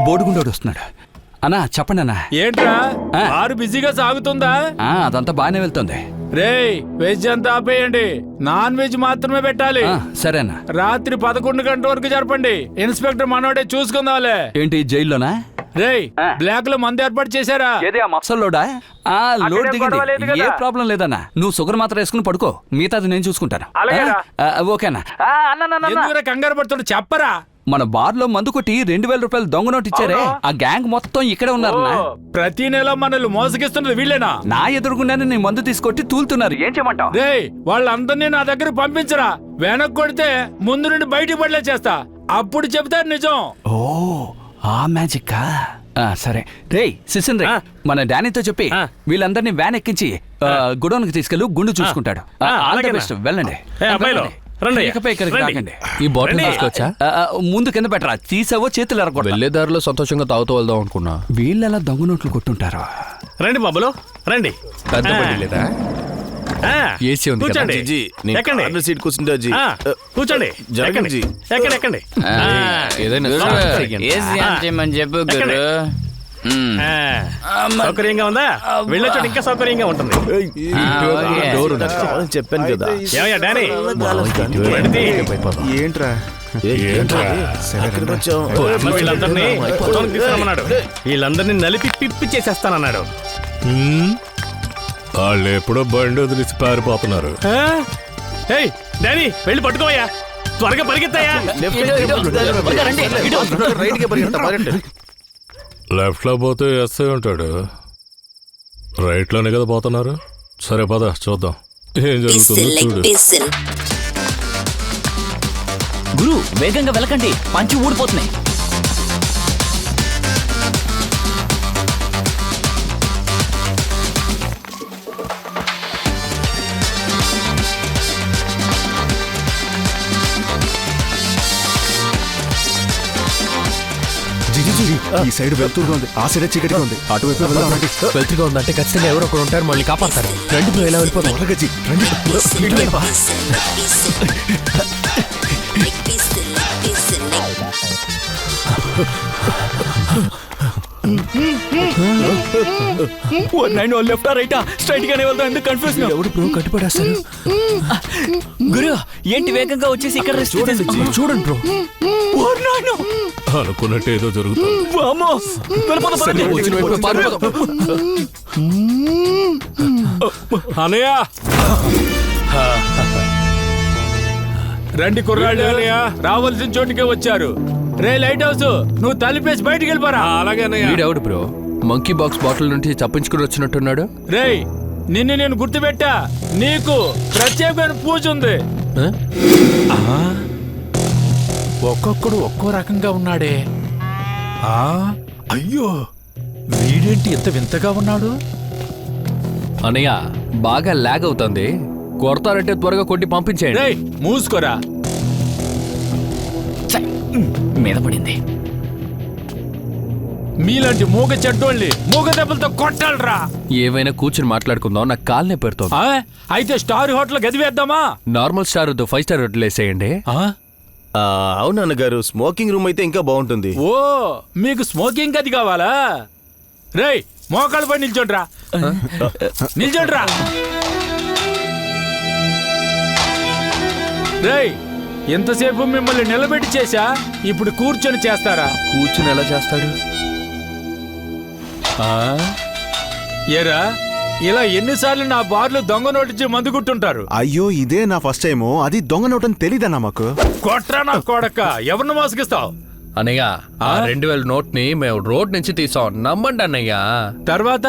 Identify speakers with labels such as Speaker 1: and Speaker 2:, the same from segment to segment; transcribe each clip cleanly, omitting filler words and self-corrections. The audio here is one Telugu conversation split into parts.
Speaker 1: బోడిగుండోడు వస్తున్నాడు. అన్నా చెప్పండి అన్నా.
Speaker 2: ఏంట్రా ఆరు బిజీగా సాగుతుందా?
Speaker 1: అదంతా బాగానే వెళ్తుంది.
Speaker 2: రేయ్ వెజ్ అంతా ఆపేయండి, నాన్ వెజ్ మాత్రమే పెట్టాలి.
Speaker 1: సరేనా.
Speaker 2: రాత్రి 11 గంటల వరకు జరపండి. ఇన్స్పెక్టర్ మనోడే చూసుకుందాంలే.
Speaker 1: ఏంటి జైల్లోనా?
Speaker 2: రేయ్ బ్లాక్ లో మందు ఏర్పాటు చేశారా?
Speaker 1: మఫ్సల్లోడా? లోడ్ దిగింది, ఏ ప్రాబ్లం లేదన్నా. నువ్వు షుగర్ మాత్రం వేసుకుని పడుకో, మిగతాది నేను చూసుకుంటాను. ఓకేనా?
Speaker 2: కంగారు పడుతుంటే చెప్పరా.
Speaker 1: మన బార్ లో మందు కొట్టి 2000 రూపాయలు దొంగ నోటు ఇచ్చారే, ఆ గ్యాంగ్ మొత్తం ఇక్కడే ఉన్నారు.
Speaker 2: ప్రతి నెల మనల్ని మోసగిస్తున్నది వీళ్ళేనా? నా
Speaker 1: ఎదురుగుండానే నీ మందు తీసుకొట్టి తూలుతున్నారు. ఏం చేయమంటావు?
Speaker 2: రేయ్ వాళ్ళందరినీ నా దగ్గర పంపించరా. వెనక్కి కొడితే ముందు నుండి బయటికి పడలే చేస్తా, అప్పుడు చెప్తారు నిజం.
Speaker 1: ఓ ఆ మ్యాజిక్. సరే రే సిసిన్ రే, మన డానీతో చెప్పి వీళ్ళందరినీ వ్యాన్ ఎక్కించి గుడౌన్కి తీసుకెళ్ళు, గుండు చూసుకుంటాడు. వెళ్ళండి.
Speaker 3: ఈ బాటిల్ తీసుకొచ్చా?
Speaker 1: ముందు కింద పెట్టరా, తీసావో చేతులు ఎరగొట్టు.
Speaker 3: వెళ్ళేదారిలో సంతోషంగా తాగుతూ వెళ్దాం అనుకున్నా.
Speaker 1: వీళ్ళెలా దొంగ నోట్లు కొట్టుంటారు.
Speaker 4: రండి బాబులు రండి.
Speaker 3: పెద్ద బండి లేదా? ఏసీ ఉంది.
Speaker 4: కూర్చోండి.
Speaker 5: సీట్ కూర్చుంటా జీ.
Speaker 4: కూర్చోండి.
Speaker 5: జరగండి.
Speaker 4: ఎక్కండి.
Speaker 6: చెప్పు గురు.
Speaker 4: సౌకర్యంగా ఉందా? వెళ్ళొచ్చు, ఇంకా సౌకర్యంగా ఉంటుంది.
Speaker 5: చెప్పాను కదా.
Speaker 4: ఏమయ్యా డానీ,
Speaker 5: ఏంట్రా
Speaker 4: వీళ్ళందరినీ తీసుకురమ్మన్నాడు. వీళ్ళందరినీ నలిపి పిప్పి చేసేస్తానన్నాడు.
Speaker 7: వాళ్ళు ఎప్పుడో బండి వదిలిసి పారిపోతున్నారు.
Speaker 4: డానీ వెళ్ళి పట్టుకోవయ్యా, త్వరగా పరిగెత్తాయా.
Speaker 7: లెఫ్ట్ లో పోతే ఎస్ఐ ఉంటాడు, రైట్ లోనే కదా పోతున్నారు. సరే పద చూద్దాం ఏం జరుగుతుందో చూడు.
Speaker 6: గురు వేగంగా వెళ్ళకండి, పంచి ఊడిపోతున్నాయి.
Speaker 5: ఈ సైడ్ వెళ్తూగా ఉంది, ఆ సైడ్ చీకటిగా ఉంది. అటువైపు
Speaker 3: వెళ్తుగా ఉందంటే ఖచ్చితంగా ఎవరో ఒకరు ఉంటారు, మళ్ళీ కాపాడతారు. రెండు బ్రో ఎలా వెళ్ళిపోతాం?
Speaker 1: లెఫ్ట్ రైటా స్ట్రైట్ గానే వెళ్తాం, ఎందుకు కన్ఫ్యూజ్?
Speaker 3: ఎవడు బ్రో కట్టుపడేస్తారు?
Speaker 6: గురు ఏంటి వేగంగా వచ్చేసి ఇక్కడ
Speaker 3: చూడండి బ్రో.
Speaker 7: అనుకున్నట్టు ఏదో జరుగుతుంది.
Speaker 2: అనయ్య రండి కుర్రాళ్ళు, అనయ్య రావాల్సిన చోటుకే వచ్చారు. రే లైట్ హౌస్, నువ్వు తలిపేసి బయటికి వెళ్ళిపోరా. అలాగే
Speaker 3: వీడెవడు బ్రో మంకీ బాక్స్ బాటిల్ నుంచి తప్పించుకుని వచ్చినట్టున్నాడు?
Speaker 2: రేయ్ నిన్ను నేను గుర్తుపెట్టా, నీకు ప్రత్యేకమైన పూజ ఉంది. ఒక్కొక్కడు ఒక్కో రకంగా ఉన్నాడే. అయ్యో వీడేంటి ఎంత వింతగా ఉన్నాడు?
Speaker 3: అన్నయ్య బాగా లాగ్ అవుతుంది, కొడతారంటే త్వరగా కొట్టి పంపించేయండి.
Speaker 2: రేయ్ మూసుకోరా.
Speaker 6: మీద పడింది.
Speaker 2: మీలాంటి మూగ చెడ్డోళ్ళని మూగ దెబ్బలతో కొట్టాలరా.
Speaker 3: ఏమైనా కూర్చుని మాట్లాడుకుందాం, నాకు కాల్నే పెడుతోంది.
Speaker 2: అయితే స్టార్ హోటల్ గది వేద్దామా?
Speaker 3: నార్మల్ స్టార్ 5 స్టార్ హోటల్ వేసేయండి.
Speaker 5: అవునన్నగారు, స్మోకింగ్ రూమ్ అయితే ఇంకా బాగుంటుంది.
Speaker 2: ఓ మీకు స్మోకింగ్ గది కావాలా? రేయ్ మోకాళ్ళ పై నిల్చోండ్రా. నిల్చోండ్రా. రేయ్ ఎంతసేపు మిమ్మల్ని నిలబెట్టి చేశా, ఇప్పుడు కూర్చొని చేస్తారా?
Speaker 3: కూర్చుని ఎలా చేస్తాడు?
Speaker 2: ఏరా ఇలా ఎన్నిసార్లు నా బార్లు దొంగ నోటించి మందు గుట్టుంటారు.
Speaker 5: అయ్యో ఇదే నా ఫస్ట్ టైము, అది దొంగ నోటని తెలీదన్నా మాకు.
Speaker 2: కొట్రా నా కొడక, ఎవరిని మోసగిస్తావు?
Speaker 3: అన్నయ్య 2000 నోట్ ని మేము రోడ్ నుంచి తీసాం, నమ్మండి అన్నయ్య.
Speaker 2: తర్వాత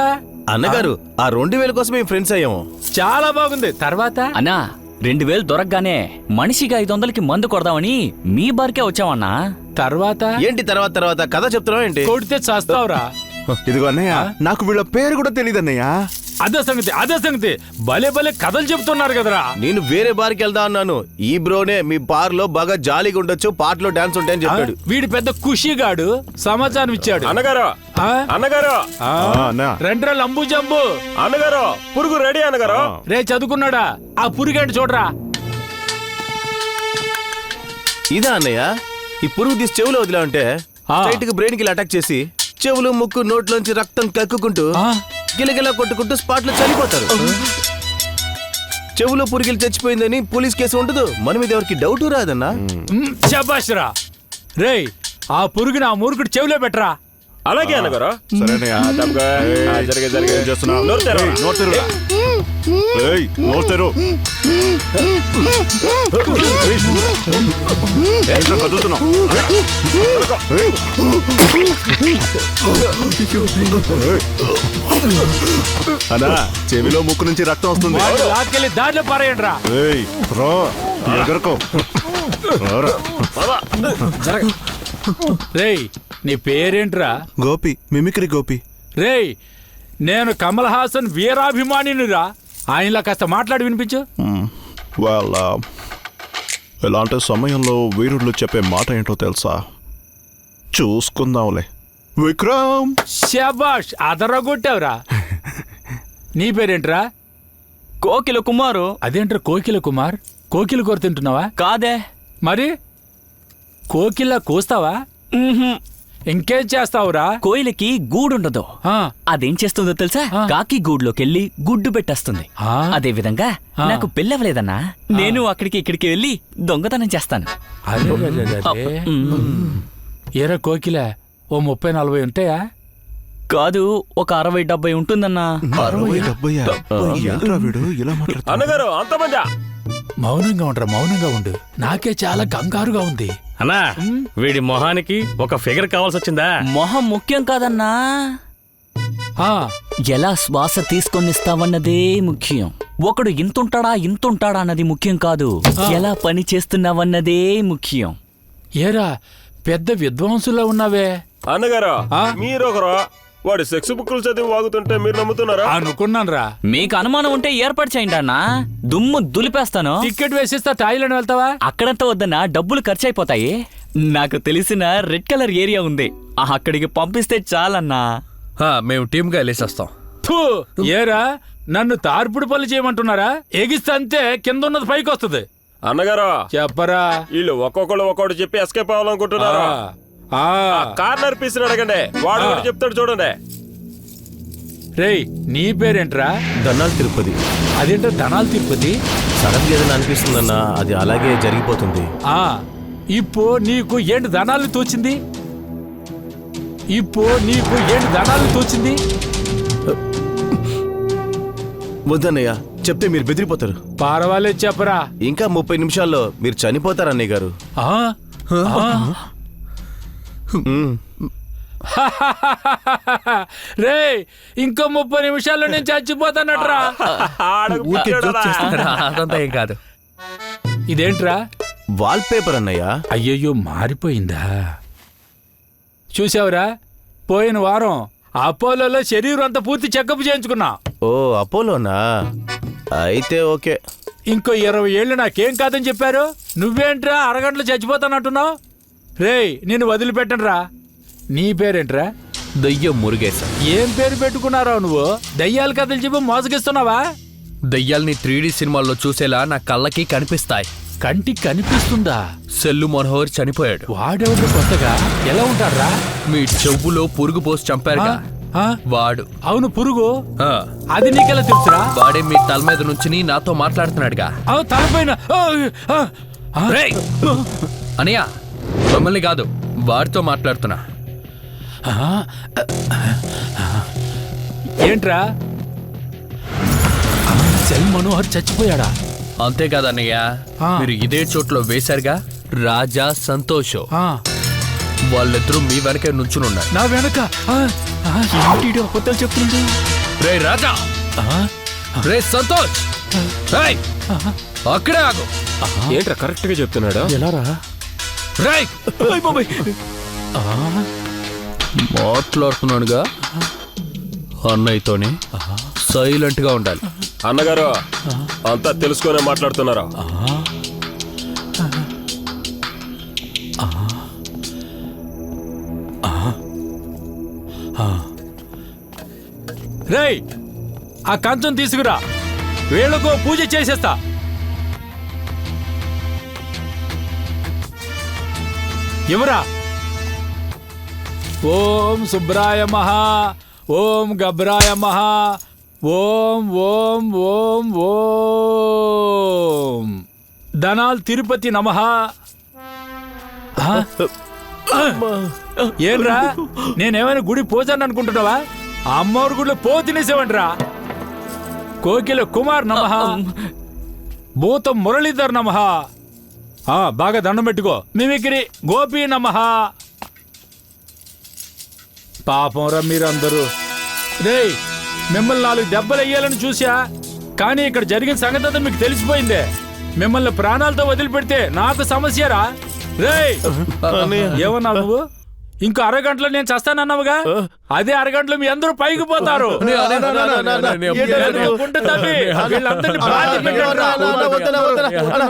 Speaker 5: అన్నగారు ఆ 2000 కోసం మేము ఫ్రెండ్స్ అయ్యాము.
Speaker 2: చాలా బాగుంది. తర్వాత
Speaker 6: అన్నా 2000 దొరకగానే మనిషికి 500కి మందు కొడదామని మీ బార్కే వచ్చామన్నా.
Speaker 2: తర్వాత
Speaker 5: ఏంటి తర్వాత కథ చెప్తున్నావు ఏంటి?
Speaker 2: కొడితే చేస్తావురా.
Speaker 5: ఇదిగో అన్నయ్య, నాకు వీళ్ళ పేరు కూడా తెలియదు అన్నయ్య.
Speaker 2: అదే సంగతి భలే భలే కథలు చెప్తున్నారు కదరా.
Speaker 5: నేను వేరే బార్కి వెళ్దా అన్నాను, ఈ బ్రోనే మీ బార్ లో బాగా జాలీగా ఉండొచ్చు, పాటలో డాన్స్ ఉంటాయని చెప్పాడు.
Speaker 2: వీడి పెద్ద ఖుషిగాడు సమాచారం ఇచ్చాడు.
Speaker 7: అన్నగారు
Speaker 2: రెండ్రా లంబు జంబు.
Speaker 7: అన్నగారు పురుగు రెడీ. అన్నగారు
Speaker 2: రే చదువుకున్నాడా? ఆ పురుగేంటి చూడరా.
Speaker 5: ఇదా అన్నయ్య, ఈ పురుగు తీసి చెవులో వదిలా ఉంటే స్ట్రైట్ గా బ్రెయిన్ కి అటాక్ చేసి చెవులు ముక్కు నోట్లోంచి రక్తం కక్కుకుంటూ
Speaker 2: ఆ?
Speaker 5: గిలగిలా కొట్టుకుంటూ స్పాట్ లో చనిపోతారు. చెవులో పురిగిలు చచ్చిపోయిందని పోలీస్ కేసు ఉండదు, మన మీద ఎవరికి డౌట్ రాదన్నా.
Speaker 2: శబాష్ రా. రేయ్ ఆ పురుగుని ఆ మూర్ఖుడు చెవిలో పెట్టరా.
Speaker 4: అలాగే అన్నగారు.
Speaker 8: అన్నా చెవిలో ముక్కు నుంచి రక్తం వస్తుంది.
Speaker 2: వాడిని లాక్కెళ్ళి దారిలో పారేయండి రా.
Speaker 8: ఏయ్, రా, ఎగరకో. రారా.
Speaker 2: రేయ్ నీ పేరేంట్రా?
Speaker 8: గోపి, మిమిక్రీ గోపి.
Speaker 2: రేయ్ నేను కమల్ హాసన్ వీరాభిమానినిరా. ఆయనలా కాస్త మాట్లాడి వినిపించు.
Speaker 8: వాళ్ళ ఇలాంటి సమయంలో వీరుళ్ళు చెప్పే మాట ఏంటో తెలుసా? చూసుకుందాంలే. విక్రమ్.
Speaker 2: శబాష్ అదరగొట్టావురా. నీ పేరేంట్రా?
Speaker 6: కోకిల కుమారు.
Speaker 2: అదేంట్రా కోకిల కుమార్? కోకిల కూర తింటున్నావా?
Speaker 6: కాదే.
Speaker 2: మరి కోకిల కోస్తావా?
Speaker 6: ఉహుం.
Speaker 2: ఇంకేం చేస్తావురా?
Speaker 6: కోయిలకి గూడుండదు.
Speaker 2: ఆ,
Speaker 6: అదేం చేస్తుందో తెలుసా?
Speaker 2: ఆ.
Speaker 6: కాకి గూడ్లోకెళ్ళి గుడ్డు పెట్టేస్తుంది.
Speaker 2: ఆ?
Speaker 6: అదే విధంగా
Speaker 2: ఆ.
Speaker 6: నాకు పెళ్ళవలేదన్నా, నేను అక్కడికి ఇక్కడికి వెళ్ళి దొంగతనం చేస్తాను.
Speaker 2: అరే ఏరా కోకిల ఓ 30-40 ఉంటాయా?
Speaker 6: కాదు, ఒక 60-70 ఉంటుందన్నా.
Speaker 8: 60-70. ఏంట్రా వీడు ఇలా మాట్లాడుతున్నాడు?
Speaker 4: అన్నగారు అంతమంది
Speaker 2: మౌనంగా ఉండరా, మౌనంగా ఉండు. నాకే చాలా కంగారుగా ఉంది.
Speaker 4: అన్నా వీడి మొహానికి ఒక ఫిగర్ కావాల్సి వచ్చిందా?
Speaker 6: మొహం ముఖ్యం కాదన్నా,
Speaker 2: ఆ,
Speaker 6: ఎలా శ్వాస తీసుకొనిస్తావన్నదే ముఖ్యం. ఒకడు ఇంతుంటాడా అన్నది ముఖ్యం కాదు, ఎలా పని చేస్తున్నావన్నదే ముఖ్యం.
Speaker 2: ఏరా పెద్ద విద్వాంసులా ఉన్నావే.
Speaker 4: అన్నగారు
Speaker 2: ఆ?
Speaker 4: మీరొకరు వాడి సెక్స్ బుక్కులు చదివి వాగుతుంటే మీరు నమ్ముతున్నారా?
Speaker 2: అనుకున్నానురా.
Speaker 6: మీకు అనుమానం ఉంటే ఏర్పాటు చేయండి అన్నా, దుమ్ము దులిపేస్తాను.
Speaker 2: టికెట్ వేసిస్తా, థాయిలాండ్ వెళ్తావా?
Speaker 6: అక్కడంతా వద్దన్నా, డబ్బులు ఖర్చు అయిపోతాయి. నాకు తెలిసిన రెడ్ కలర్ ఏరియా ఉంది, అక్కడికి పంపిస్తే చాలన్నా.
Speaker 3: మేము టీమ్ గా వెళ్ళేసేస్తాం.
Speaker 2: ఫు, ఏరా నన్ను తార్పుడు పనులు చేయమంటున్నారా? ఎగిస్తే అంతే కింద ఉన్నది పైకి వస్తుంది.
Speaker 4: అన్నగారు
Speaker 2: చెప్పరా.
Speaker 4: వీళ్ళు ఒక్కొక్కళ్ళు ఒక్కొక్కటి చెప్పి ఎస్కేప్ అవ్వాలనుకుంటున్నారు.
Speaker 2: ఆ,
Speaker 4: కార్నర్ పీస్ అడగండి, వాడు ఒకటి చెప్తాడు చూడండి.
Speaker 2: రేయ్ నీ పేరేంట్రా?
Speaker 5: ధనాలు తిరుపతి.
Speaker 2: అదేంటో ధనాలు తిరుపతి.
Speaker 5: సడన్ గా ఏదైనా అనిపిస్తుందన్నా, అది అలాగే జరిగిపోతుంది.
Speaker 2: ఆ ఇప్పు నీకు ఏంటి ధనాలు తోచింది?
Speaker 5: వద్దన్నయ్య, చెప్తే మీరు బెదిరిపోతారు.
Speaker 2: పర్వాలేదు చెప్పరా.
Speaker 5: ఇంకా 30 నిమిషాల్లో మీరు చనిపోతారు అన్నయ్య గారు.
Speaker 2: ఆ? ఆ? రేయ్ ఇంకో 30 నిమిషాల్లో నేను చచ్చిపోతానట్రా.
Speaker 3: అదంతా ఏం కాదు.
Speaker 2: ఇదేంట్రా?
Speaker 5: వాల్ పేపర్ అన్నయ్య.
Speaker 2: అయ్యయ్యో మారిపోయిందా? చూసావురా, పోయిన వారం అపోలోలో శరీరం అంతా పూర్తి చెకప్ చేయించుకున్నా.
Speaker 5: ఓ అపోలోనా? అయితే ఓకే.
Speaker 2: ఇంకో 20 ఏళ్ళు నాకేం కాదని చెప్పారు. నువ్వేంట్రా అరగంటలో చచ్చిపోతానంటున్నావు? రేయ్ నిన్ను వదిలిపెట్టను రా. నీ పేరేంట్రా?
Speaker 3: దయ్యం మురుగేశం.
Speaker 2: ఏం పేరు పెట్టుకున్నారా నువ్వు? దయ్యాల కథలు చెప్పి మోసగిస్తున్నావా?
Speaker 3: దయ్యాల్ని 3D సినిమాల్లో చూసేలా నా కళ్ళకి కనిపిస్తాయి.
Speaker 2: కంటికి కనిపిస్తుందా?
Speaker 3: సెల్లు మనోహర్ చనిపోయాడు.
Speaker 2: వాడెవడు కొత్తగా? ఎలా ఉంటాడ్రా?
Speaker 3: మీ చెవులో పురుగు పోసి చంపారుగా,
Speaker 2: ఆ?
Speaker 3: వాడు.
Speaker 2: అవును పురుగు.
Speaker 3: ఆ,
Speaker 2: అది నీకెలా తెలుసురా?
Speaker 3: వాడే మీ తల మీద నుంచి నాతో మాట్లాడుతున్నాడుగా.
Speaker 2: తలపైన
Speaker 3: రేయ్! అనియా, మమ్మల్ని కాదు, వాడితో మాట్లాడుతున్నా.
Speaker 2: ఏంట్రా? సెల్ మనోహర్ చచ్చిపోయాడా?
Speaker 3: అంతేకాదన్నయ్య,
Speaker 2: ఆ.
Speaker 3: మీరు ఇదే చోట్లో వేశారుగా, రాజా సంతోష్.
Speaker 2: ఆ,
Speaker 3: వాళ్ళిద్దరూ మీ వెనకే నుంచునున్నారు.
Speaker 2: నా వెనక.
Speaker 6: అబద్ధాలు చెప్తున్నాడు.
Speaker 3: రే రాజా, రే సంతోష్, రేయ్, అక్కడే ఆగు.
Speaker 4: ఏంట్రా కరెక్ట్ గా చెప్తున్నాడు?
Speaker 2: ఎలారా?
Speaker 3: రేయ్, మాట్లాడుతున్నానుగా అన్నయ్యతోని, సైలెంట్ గా ఉండాలి.
Speaker 4: అన్నగారు అంతా తెలుసుకునే మాట్లాడుతున్నారా?
Speaker 2: రేయ్ ఆ కంచం తీసుకురా, వీళ్ళకు పూజ చేసేస్తా. ఎవరా? ఓం శుభ్రాయ మహా, ఓం గభ్రాయ మహా, ఓం ఓం ఓం ఓం ధనాల్ తిరుపతి నమః. ఏంట్రా నేనేమైనా గుడి పోచాను అనుకుంటున్నావా? అమ్మవారి గుడిలో పో తినేసేవంట్రా. కోకిల కుమార్ నమః, భూతం మురళీధర్ నమః. బాగా దండం పెట్టుకో. మిమిక్రీ గోపి నమః. పాపం రా మీరందరూ. రేయ్ మిమ్మల్ని 4 దెబ్బలు వెయ్యాలని చూసా, కానీ ఇక్కడ జరిగిన సంగతి అంతా మీకు తెలిసిపోయిందే. మిమ్మల్ని ప్రాణాలతో వదిలిపెడితే నాకు సమస్యరా? రేయ్ ఏమన్నా నువ్వు? ఇంకో అరగంటలో నేను చస్తానన్నావుగా, అదే అరగంటలో మీ అందరూ పైకి పోతారు. వీళ్ళందరినీ బాధ పెట్టండి రా.